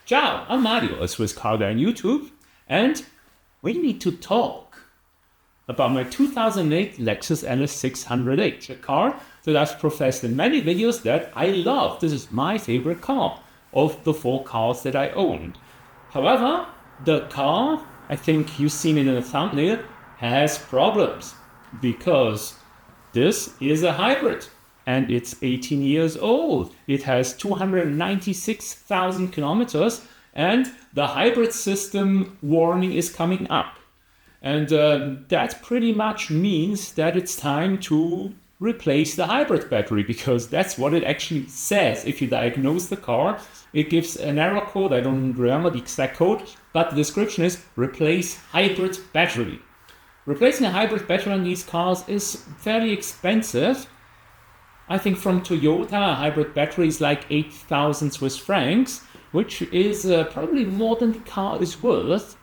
Ciao, I'm Mario, a Swiss car guy on YouTube, and we need to talk about my 2008 Lexus LS600h, a car that I've professed in many videos that I love. This is my favorite car of the 4 cars that I owned. However, the car, I think you've seen it in the thumbnail, has problems because this is a hybrid. And it's 18 years old. It has 296,000 kilometers, and the hybrid system warning is coming up. And that pretty much means that it's time to replace the hybrid battery, because that's what it actually says. If you diagnose the car, it gives an error code. I don't remember the exact code, but the description is replace hybrid battery. Replacing a hybrid battery on these cars is fairly expensive. I think from Toyota, a hybrid battery is like 8,000 Swiss francs, which is probably more than the car is worth.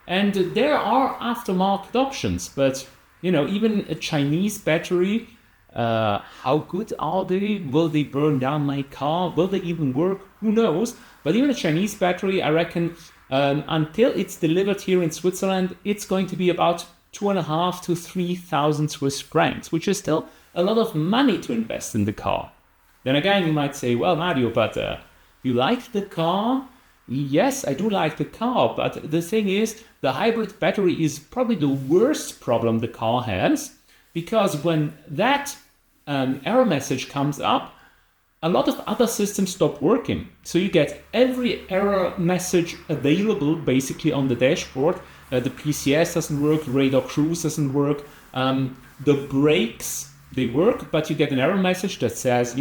And there are aftermarket options, but even a Chinese battery, how good are they? Will they burn down my car? Will they even work? Who knows? But even a Chinese battery, I reckon, until it's delivered here in Switzerland, it's going to be about 2,500 to 3,000 Swiss francs, which is still a lot of money to invest in the car. Then again, you might say, well, Mario, but you like the car? Yes, I do like the car, but the thing is, the hybrid battery is probably the worst problem the car has, because when that error message comes up, a lot of other systems stop working. So you get every error message available basically on the dashboard. The PCS doesn't work, radar cruise doesn't work, the brakes, they work, but you get an error message that says,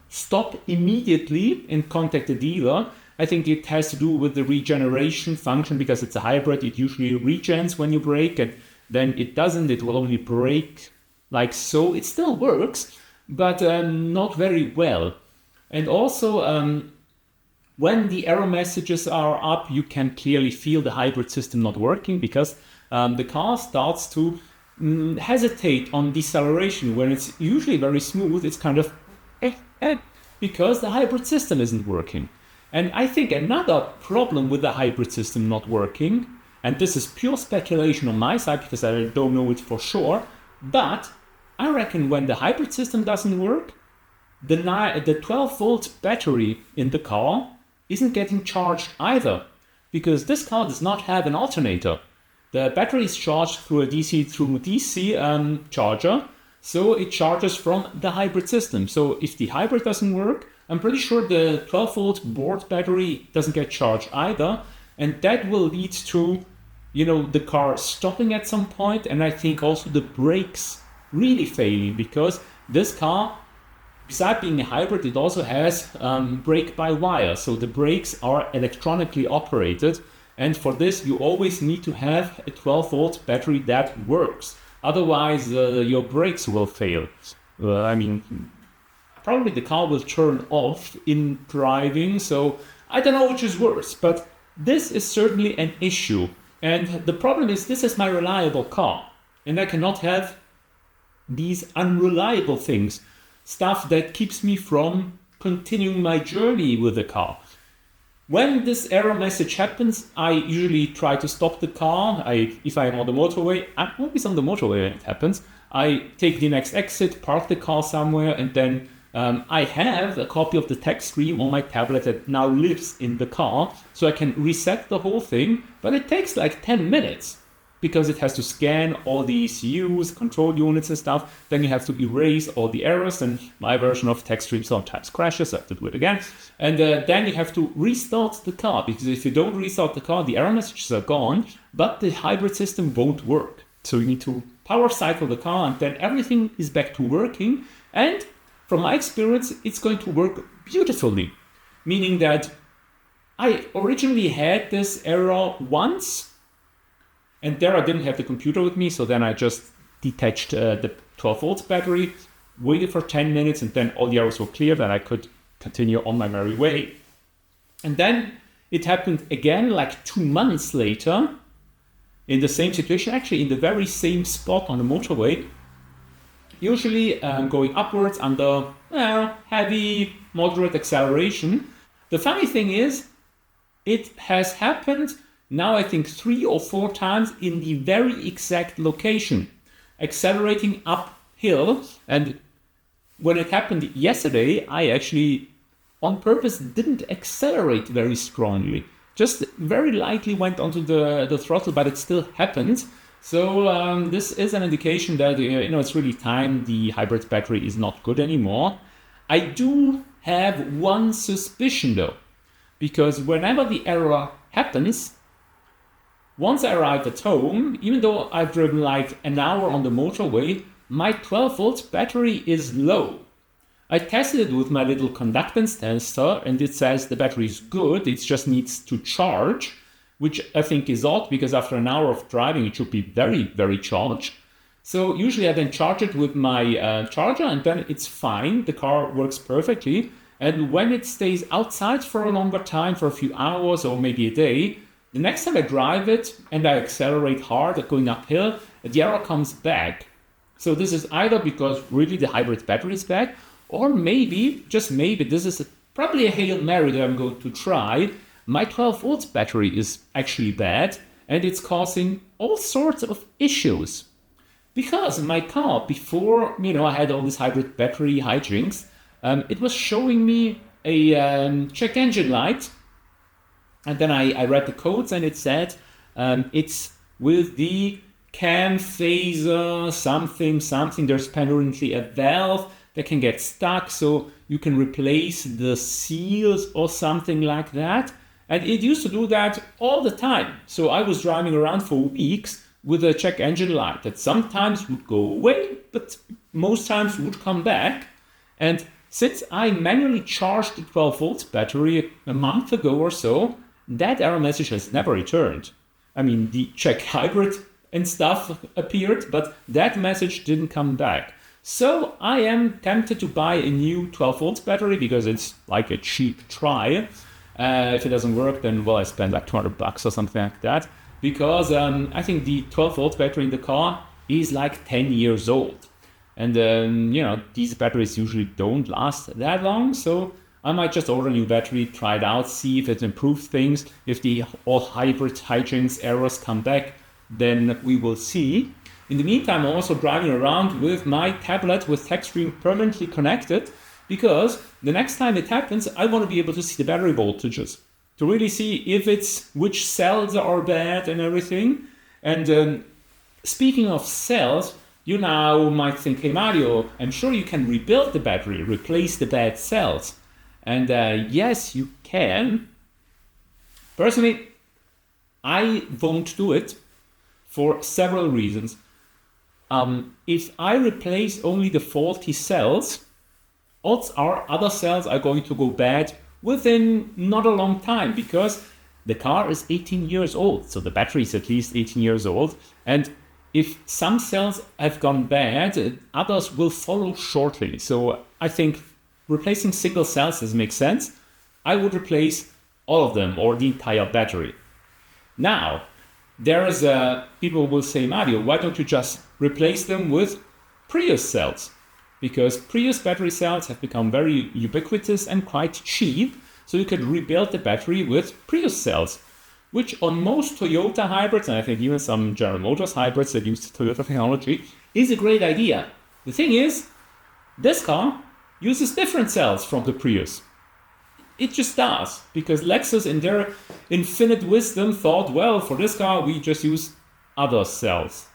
stop immediately and contact the dealer. I think it has to do with the regeneration function, because it's a hybrid. It usually regens when you brake, and then it doesn't. It will only brake like so. It still works, but not very well. And also, when the error messages are up, you can clearly feel the hybrid system not working, because the car starts to hesitate on deceleration. When it's usually very smooth, it's kind of because the hybrid system isn't working. And I think another problem with the hybrid system not working, and this is pure speculation on my side because I don't know it for sure, but I reckon when the hybrid system doesn't work, the 12-volt battery in the car isn't getting charged either, because this car does not have an alternator. The battery is charged through a DC charger, so it charges from the hybrid system. So if the hybrid doesn't work, I'm pretty sure the 12-volt board battery doesn't get charged either, and that will lead to, the car stopping at some point, and I think also the brakes really failing, because this car, besides being a hybrid, it also has brake-by-wire, so the brakes are electronically operated. And for this, you always need to have a 12-volt battery that works. Otherwise, your brakes will fail. Probably the car will turn off in driving, so I don't know which is worse. But this is certainly an issue. And the problem is, this is my reliable car. And I cannot have these unreliable things. Stuff that keeps me from continuing my journey with the car. When this error message happens, I usually try to stop the car. If I'm on the motorway, I'm always on the motorway when it happens. I take the next exit, park the car somewhere, and then I have a copy of the text stream on my tablet that now lives in the car, so I can reset the whole thing, but it takes like 10 minutes. Because it has to scan all the ECUs, control units and stuff. Then you have to erase all the errors, and my version of TechStream sometimes crashes, so I have to do it again. And then you have to restart the car, because if you don't restart the car, the error messages are gone, but the hybrid system won't work. So you need to power cycle the car, and then everything is back to working. And from my experience, it's going to work beautifully. Meaning that I originally had this error once, and there I didn't have the computer with me, so then I just detached the 12-volt battery, waited for 10 minutes, and then all the errors were cleared, and I could continue on my merry way. And then it happened again, like 2 months later, in the same situation, actually in the very same spot on the motorway, usually going upwards under heavy, moderate acceleration. The funny thing is, it has happened now I think 3 or 4 times in the very exact location, accelerating uphill. And when it happened yesterday, I actually on purpose didn't accelerate very strongly, just very lightly went onto the throttle, but it still happened. So this is an indication that it's really time the hybrid battery is not good anymore. I do have one suspicion though, because whenever the error happens, once I arrive at home, even though I've driven like an hour on the motorway, my 12 volt battery is low. I tested it with my little conductance tester and it says the battery is good, it just needs to charge, which I think is odd because after an hour of driving it should be very, very charged. So usually I then charge it with my charger and then it's fine, the car works perfectly. And when it stays outside for a longer time, for a few hours or maybe a day, the next time I drive it and I accelerate hard going uphill, the error comes back. So this is either because really the hybrid battery is bad, or maybe, just maybe, this is probably a Hail Mary that I'm going to try. My 12 volts battery is actually bad and it's causing all sorts of issues. Because my car, before I had all this hybrid battery hijinks, it was showing me a check engine light. And then I read the codes and it said it's with the cam phaser something. There's apparently a valve that can get stuck, so you can replace the seals or something like that. And it used to do that all the time. So I was driving around for weeks with a check engine light that sometimes would go away, but most times would come back. And since I manually charged the 12 volts battery a month ago or so, that error message has never returned. I mean, the check hybrid and stuff appeared, but that message didn't come back. So I am tempted to buy a new 12 volts battery because it's like a cheap try. If it doesn't work, then well, I spend like $200 or something like that. Because I think the 12 volt battery in the car is like 10 years old. And these batteries usually don't last that long. So I might just order a new battery, try it out, see if it improves things. If the all hybrid hijinks errors come back, then we will see. In the meantime, I'm also driving around with my tablet with TechStream permanently connected, because the next time it happens, I want to be able to see the battery voltages, to really see if it's which cells are bad and everything. And speaking of cells, you now might think, hey Mario, I'm sure you can rebuild the battery, replace the bad cells. And yes, you can. Personally, I won't do it for several reasons. If I replace only the faulty cells, odds are other cells are going to go bad within not a long time, because the car is 18 years old, so the battery is at least 18 years old, and if some cells have gone bad, others will follow shortly. So I think replacing single cells doesn't make sense. I would replace all of them or the entire battery. Now, there's people will say, Mario, why don't you just replace them with Prius cells? Because Prius battery cells have become very ubiquitous and quite cheap, so you could rebuild the battery with Prius cells, which on most Toyota hybrids, and I think even some General Motors hybrids that use Toyota technology, is a great idea. The thing is, this car uses different cells from the Prius. It just does, because Lexus in their infinite wisdom thought, well, for this car we just use other cells.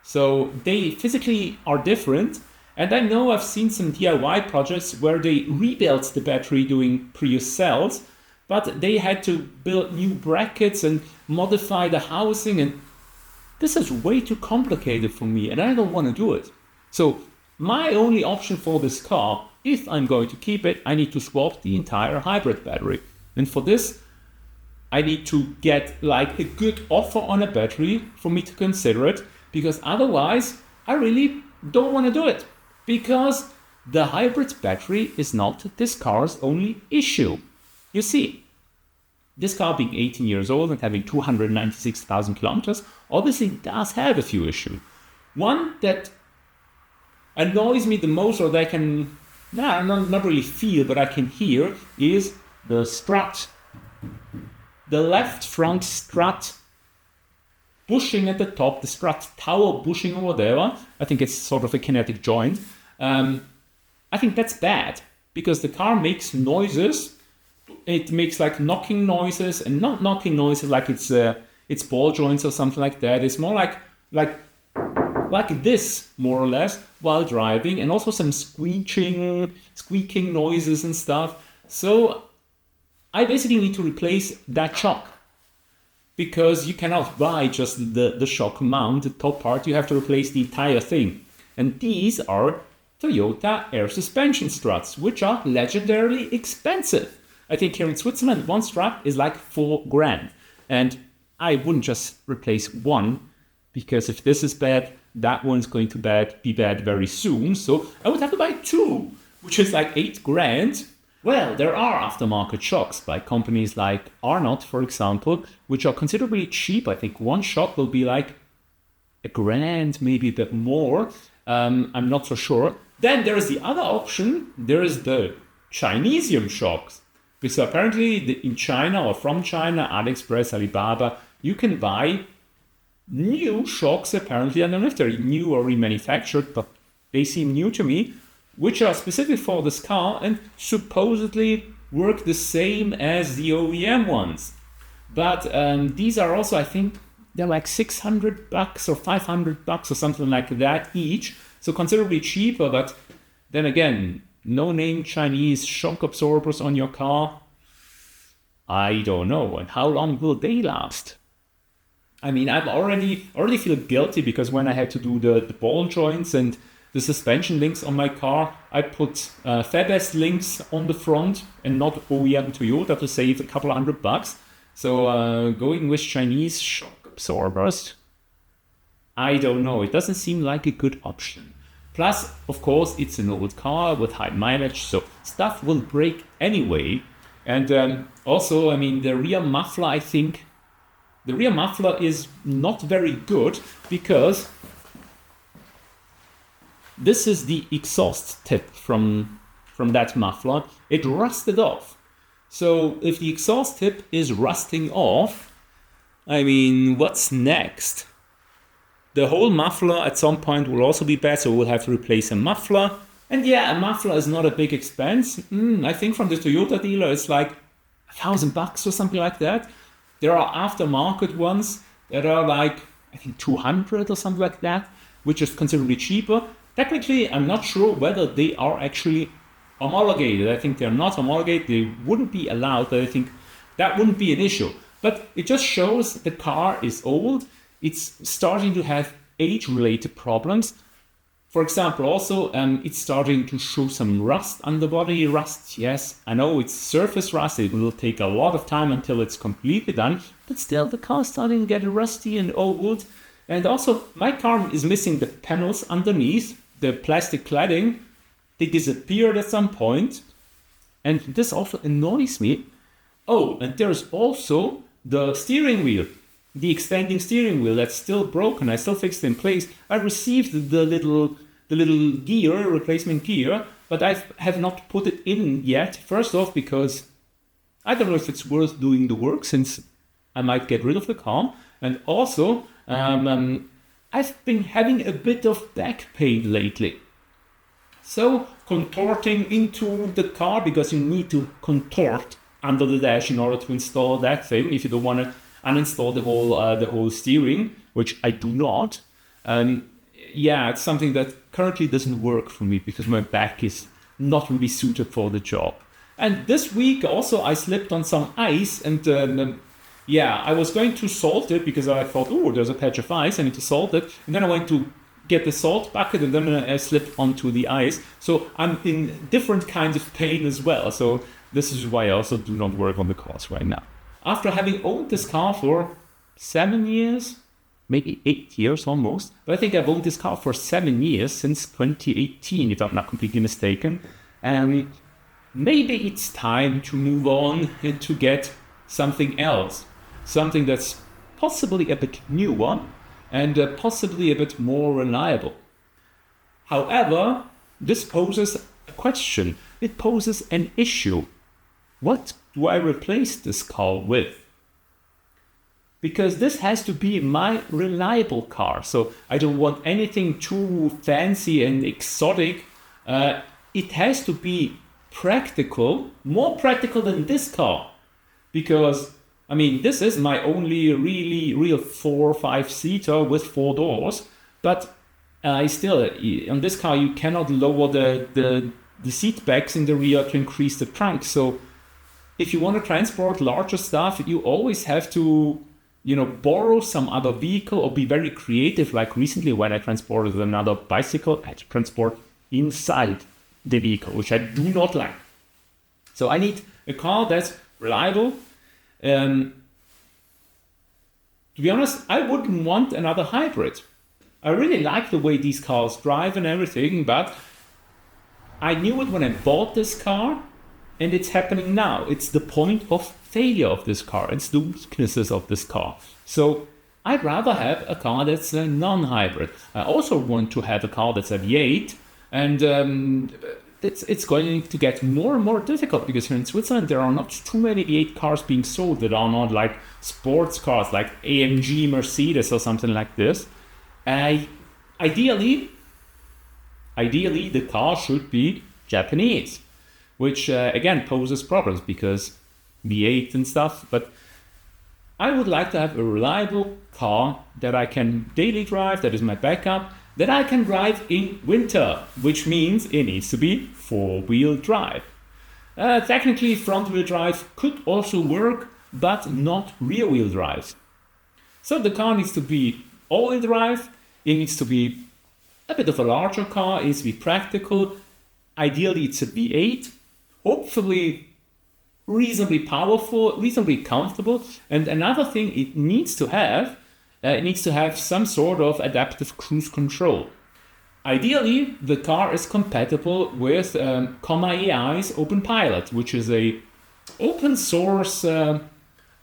So they physically are different. And I know I've seen some DIY projects where they rebuilt the battery doing Prius cells, but they had to build new brackets and modify the housing, and this is way too complicated for me and I don't want to do it. So my only option for this car, if I'm going to keep it, I need to swap the entire hybrid battery. And for this, I need to get like a good offer on a battery for me to consider it, because otherwise I really don't want to do it. Because the hybrid battery is not this car's only issue. You see, this car being 18 years old and having 296,000 kilometers obviously does have a few issues. One that annoys me the most, or that I can not really feel, but I can hear, is the strut. the left front strut bushing at the top, the strut tower bushing or whatever. I think it's sort of a kinetic joint. I think that's bad because the car makes noises. It makes like knocking noises, and not knocking noises like it's ball joints or something like that. It's more like this, more or less, while driving, and also some squeaking noises and stuff. So I basically need to replace that shock, because you cannot buy just the shock mount, the top part. You have to replace the entire thing. And these are Toyota air suspension struts, which are legendarily expensive. I think here in Switzerland, one strut is like $4,000. And I wouldn't just replace one, because if this is bad, that one's going to be bad very soon. So I would have to buy two, which is like $8,000. Well, there are aftermarket shocks by companies like Arnott, for example, which are considerably cheap. I think one shock will be like $1,000, maybe a bit more. I'm not so sure. Then there is the other option. There is the Chinesium shocks. Because apparently in China or from China, AliExpress, Alibaba, you can buy new shocks. Apparently, I don't know if they're new or remanufactured, but they seem new to me, which are specific for this car and supposedly work the same as the OEM ones. But these are also, I think, they're like $600 or $500 or something like that each. So considerably cheaper, but then again, no-name Chinese shock absorbers on your car. I don't know. And how long will they last? I mean, I already feel guilty because when I had to do the ball joints and the suspension links on my car, I put Fabest links on the front and not OEM Toyota to save a couple $100. So going with Chinese shock absorbers, I don't know. It doesn't seem like a good option. Plus, of course, it's an old car with high mileage, so stuff will break anyway. And also, I mean, the rear muffler, I think, the rear muffler is not very good because this is the exhaust tip from that muffler. It rusted off. So if the exhaust tip is rusting off, I mean, what's next? The whole muffler at some point will also be bad, so we'll have to replace a muffler. And yeah, a muffler is not a big expense. I think from the Toyota dealer it's like $1,000 or something like that. There are aftermarket ones that are like, I think $200 or something like that, which is considerably cheaper. Technically, I'm not sure whether they are actually homologated. I think they're not homologated. They wouldn't be allowed, but I think that wouldn't be an issue. But it just shows the car is old. It's starting to have age-related problems. For example, also, it's starting to show some rust underbody rust. Yes, I know it's surface rust. It will take a lot of time until it's completely done. But still, the car's starting to get rusty and old. And also, my car is missing the panels underneath, the plastic cladding. They disappeared at some point. And this also annoys me. Oh, and there's also the steering wheel. The extending steering wheel that's still broken. I still fixed it in place. I received the little gear, replacement gear, but I have not put it in yet. First off, because I don't know if it's worth doing the work, since I might get rid of the car. And also, I've been having a bit of back pain lately. So contorting into the car, because you need to contort under the dash in order to install that thing if you don't want to uninstall the whole steering, which I do not. Yeah, it's something that currently doesn't work for me because my back is not really suited for the job. And this week also I slipped on some ice, and yeah, I was going to salt it because I thought, oh, there's a patch of ice, I need to salt it. And then I went to get the salt bucket, and then I slipped onto the ice. So I'm in different kinds of pain as well. So this is why I also do not work on the cars right now. After having owned this car for 7 years, maybe 8 years almost, but I think I've owned this car for 7 years, since 2018, if I'm not completely mistaken. And maybe it's time to move on and to get something else. Something that's possibly a bit newer and possibly a bit more reliable. However, this poses a question. It poses an issue. What do I replace this car with? because this has to be my reliable car. So I don't want anything too fancy and exotic. It has to be practical, more practical than this car. Because, I mean, this is my only really real 4 or 5 seater with 4 doors. But still, on this car, you cannot lower the seat backs in the rear to increase the trunk. So if you want to transport larger stuff, you always have to, borrow some other vehicle or be very creative. Like recently when I transported another bicycle, I had to transport inside the vehicle, which I do not like. So I need a car that's reliable. To be honest, I wouldn't want another hybrid. I really like the way these cars drive and everything, but I knew it when I bought this car, and it's happening now. It's the point of failure of this car. It's the weaknesses of this car. So I'd rather have a car that's a non-hybrid. I also want to have a car that's a V8, and it's going to get more and more difficult because here in Switzerland there are not too many V8 cars being sold that are not like sports cars like AMG Mercedes or something like this. Ideally, the car should be Japanese, which again poses problems because V8 and stuff. But I would like to have a reliable car that I can daily drive, that is my backup, that I can drive in winter, which means it needs to be 4-wheel drive. Technically, front-wheel drive could also work, but not rear-wheel drive. So the car needs to be all-wheel drive, it needs to be a bit of a larger car, it needs to be practical. Ideally, it's a V8, hopefully reasonably powerful, reasonably comfortable. And another thing it needs to have some sort of adaptive cruise control. Ideally, the car is compatible with AI's OpenPilot, which is a open source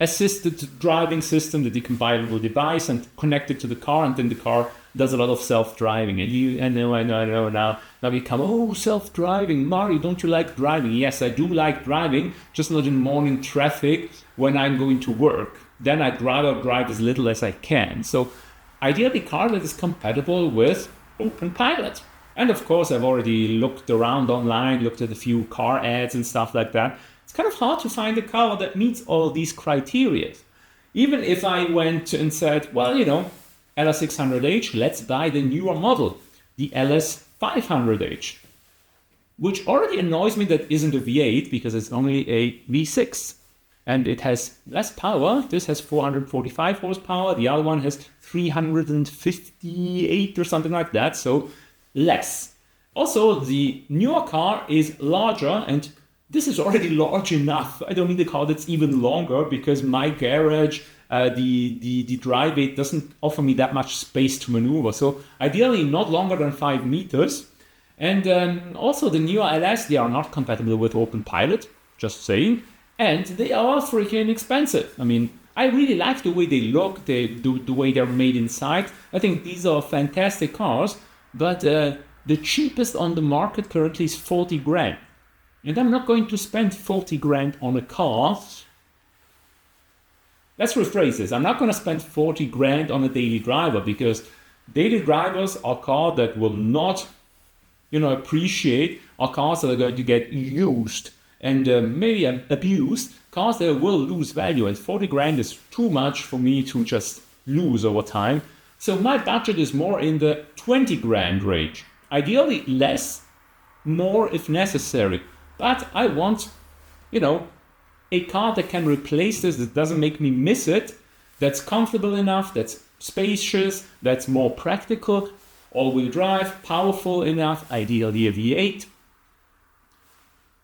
assisted driving system that you can buy a little device and connect it to the car, and then the car does a lot of self-driving. And I know now you come, oh, self-driving, Mario, don't you like driving? Yes, I do like driving, just not in morning traffic when I'm going to work. Then I'd rather drive as little as I can. So ideally, a car that is compatible with OpenPilot. And of course, I've already looked around online, looked at a few car ads and stuff like that. It's kind of hard to find a car that meets all these criteria. Even if I went and said, well, LS600h, let's buy the newer model, the LS500h, which already annoys me that isn't a V8 because it's only a V6 and it has less power. This has 445 horsepower, the other one has 358 or something like that, so less. Also, the newer car is larger, and this is already large enough. I don't need a car that's even longer because my garage, the driveway doesn't offer me that much space to maneuver. So ideally not longer than 5 meters. And also the newer LS, they are not compatible with OpenPilot, just saying. And they are freaking expensive. I mean, I really like the way they look, the way they're made inside. I think these are fantastic cars, but the cheapest on the market currently is 40 grand. And I'm not going to spend 40 grand on a car. Let's rephrase this. I'm not going to spend 40 grand on a daily driver because daily drivers are cars that will not, appreciate, are cars that are going to get used and maybe abused, cars that will lose value. And 40 grand is too much for me to just lose over time. So my budget is more in the 20 grand range. Ideally less, more if necessary. But I want, a car that can replace this, that doesn't make me miss it, that's comfortable enough, that's spacious, that's more practical, all-wheel drive, powerful enough, ideally a V8.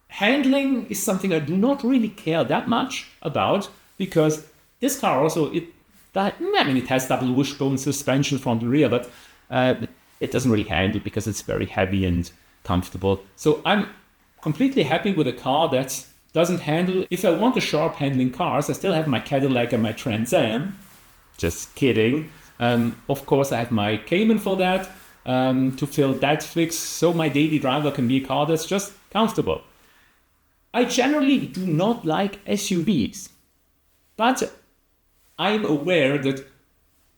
Handling is something I do not really care that much about because this car also, it has double wishbone suspension front and rear, but it doesn't really handle because it's very heavy and comfortable. So I'm completely happy with a car that doesn't handle. If I want a sharp handling cars, I still have my Cadillac and my Trans Am. Just kidding. Of course, I have my Cayman for that to fill that fix, so my daily driver can be a car that's just comfortable. I generally do not like SUVs, but I'm aware that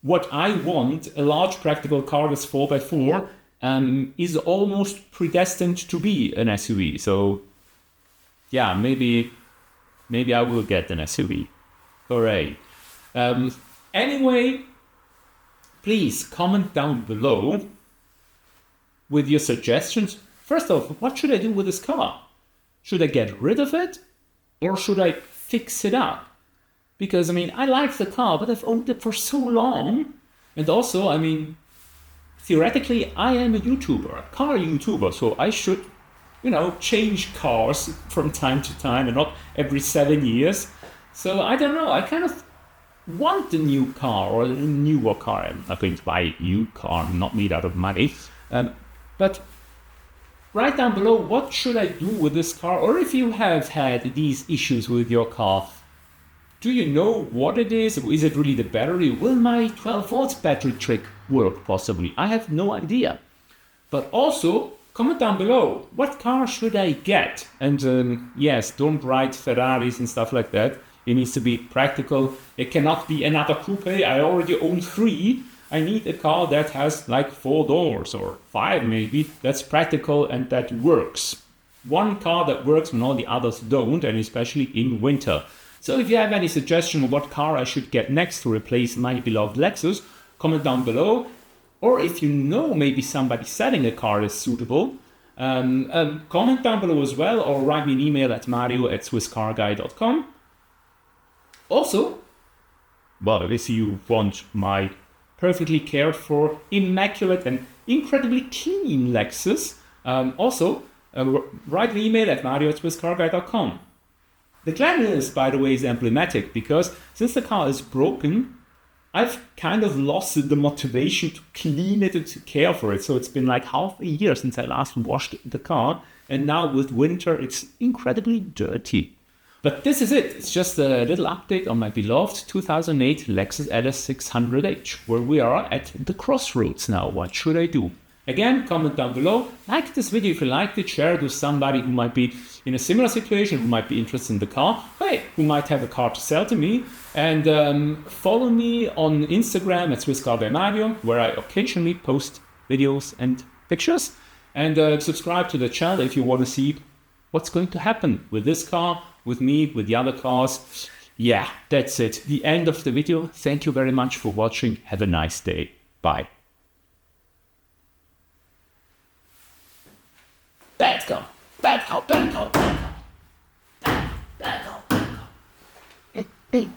what I want, a large practical car that's 4x4, is almost predestined to be an SUV. So yeah, maybe I will get an SUV. Hooray. Anyway, please comment down below with your suggestions. First off, what should I do with this car? Should I get rid of it or should I fix it up? Because, I mean, I like the car, but I've owned it for so long. And also, I mean, theoretically, I am a YouTuber, a car YouTuber, so I should, you know, change cars from time to time and not every 7 years. So I don't know, I kind of want a new car or a newer car. I'm not going to buy a new car, I'm not made out of money. But write down below, what should I do with this car? Or if you have had these issues with your car, do you know what it is? Is it really the battery? Will my 12 volts battery trick work possibly? I have no idea. But also, comment down below, what car should I get? And yes, don't write Ferraris and stuff like that. It needs to be practical. It cannot be another coupe. I already own 3. I need a car that has like 4 doors or 5 maybe. That's practical and that works. One car that works when all the others don't, and especially in winter. So if you have any suggestion of what car I should get next to replace my beloved Lexus, comment down below. Or if you know maybe somebody selling a car is suitable, comment down below as well, or write me an email at mario@swisscarguy.com. Also, well, if you want my perfectly cared for, immaculate and incredibly clean Lexus, write an email at mario@swisscarguy.com. The cleanliness, by the way, is emblematic because since the car is broken, I've kind of lost the motivation to clean it and to care for it. So it's been like half a year since I last washed the car, and now with winter, it's incredibly dirty. But this is it. It's just a little update on my beloved 2008 Lexus LS600h, where we are at the crossroads now. What should I do? Again, comment down below, like this video if you liked it, share it with somebody who might be in a similar situation, who might be interested in the car, hey, who might have a car to sell to me, and follow me on Instagram at SwissCarByMario, where I occasionally post videos and pictures, and subscribe to the channel if you want to see what's going to happen with this car, with me, with the other cars. Yeah, that's it. The end of the video. Thank you very much for watching. Have a nice day. Bye. Bad car, bad car, bad car, bad car, bad car, bad car. Hey.